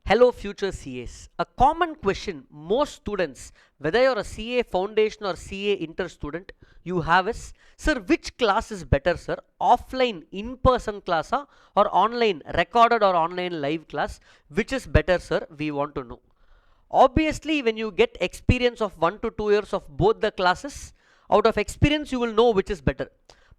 Hello future CAs. A common question most students, whether you're a CA foundation or CA inter student, you have is, sir, which class is better, sir? Offline in-person class or online recorded or online live class? Which is better, sir? We want to know. Obviously, when you get experience of 1 to 2 years of both the classes, out of experience you will know which is better.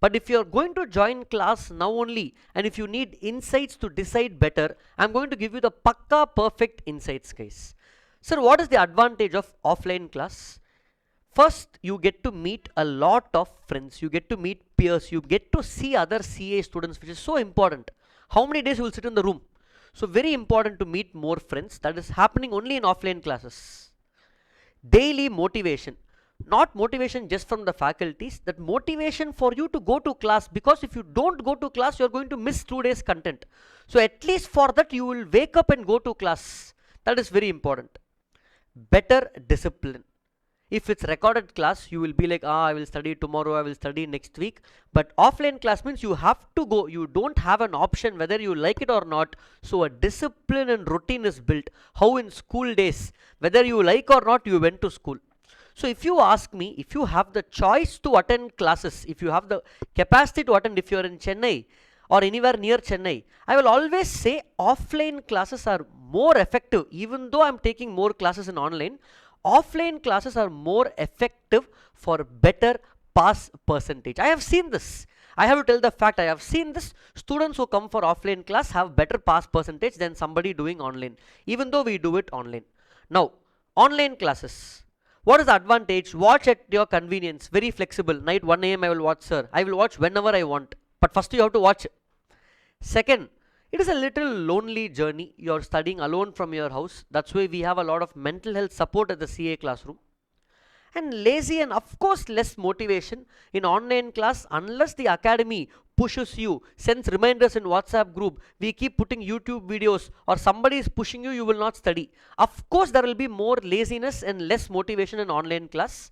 But if you're going to join class now only, and if you need insights to decide better, I'm going to give you the pakka perfect insights, guys. Sir, what is the advantage of offline class? First, you get to meet a lot of friends, you get to meet peers, you get to see other CA students, which is so important. How many days you will sit in the room? So very important to meet more friends. That is happening only in offline classes. Daily motivation. Not motivation just from the faculties, that motivation for you to go to class, because if you don't go to class, you're going to miss 2 days content. So at least for that, you will wake up and go to class. That is very important. Better discipline. If it's recorded class, you will be like, I will study tomorrow, I will study next week. But offline class means you have to go. You don't have an option whether you like it or not. So a discipline and routine is built. How in school days, whether you like or not, you went to school. So if you ask me, if you have the choice to attend classes, if you have the capacity to attend, if you are in Chennai or anywhere near Chennai, I will always say offline classes are more effective. Even though I'm taking more classes in online, offline classes are more effective for better pass percentage. I have seen this. I have to tell the fact, I have seen this. Students who come for offline class have better pass percentage than somebody doing online, even though we do it online. Now, online classes. What is the advantage? Watch at your convenience. Very flexible. Night 1 a.m. I will watch, sir. I will watch whenever I want. But first you have to watch. Second, it is a little lonely journey. You are studying alone from your house. That's why we have a lot of mental health support at the CA classroom. And lazy and of course less motivation in online class unless the academy pushes you, sends reminders in WhatsApp group, we keep putting YouTube videos or somebody is pushing you, you will not study. Of course there will be more laziness and less motivation in online class.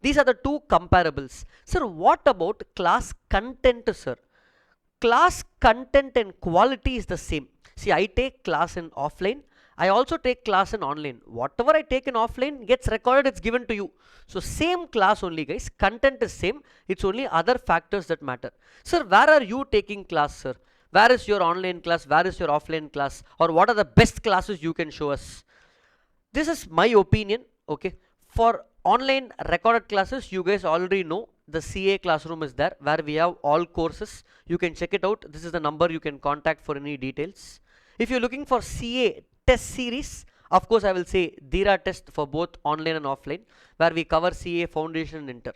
These are the two comparables. Sir, what about class content, sir? Class content and quality is the same. See, I take class in offline. I also take class in online. Whatever I take in offline gets recorded, it's given to you. So same class only, guys. Content is same. It's only other factors that matter. Sir, where are you taking class, sir? Where is your online class? Where is your offline class? Or what are the best classes you can show us? This is my opinion. Okay. For online recorded classes, you guys already know the CA classroom is there where we have all courses. You can check it out. This is the number you can contact for any details. If you're looking for CA test series, of course I will say DIRA test for both online and offline, where we cover CA foundation and inter.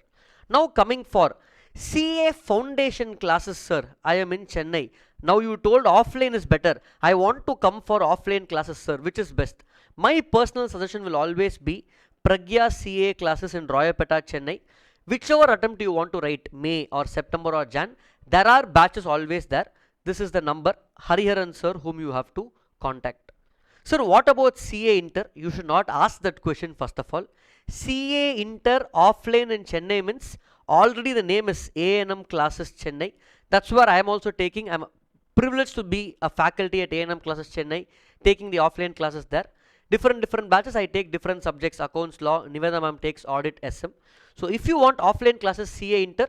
Now coming for CA foundation classes, sir, I am in Chennai. Now you told offline is better. I want to come for offline classes, sir. Which is best? My personal suggestion will always be Pragya CA classes in Royapeta, Chennai. Whichever attempt you want to write, May or September or Jan, there are batches always there. This is the number, Hariharan sir, whom you have to contact. Sir, what about CA Inter? You should not ask that question first of all. CA Inter offline in Chennai means already the name is A&M classes Chennai. That's where I am also taking. I'm privileged to be a faculty at A&M classes Chennai, taking the offline classes there. Different batches, I take different subjects, accounts, law. Niveda ma'am takes audit, SM. So if you want offline classes CA Inter,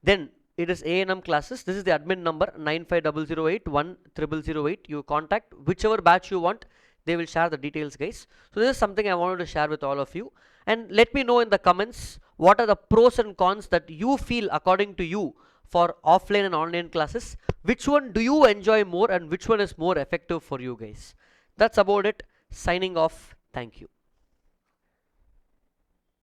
then it is A&M classes. This is the admin number 95008 You contact whichever batch you want. They will share the details, guys. So this is something I wanted to share with all of you. And let me know in the comments what are the pros and cons that you feel according to you for offline and online classes. Which one do you enjoy more and which one is more effective for you guys? That's about it. Signing off. Thank you.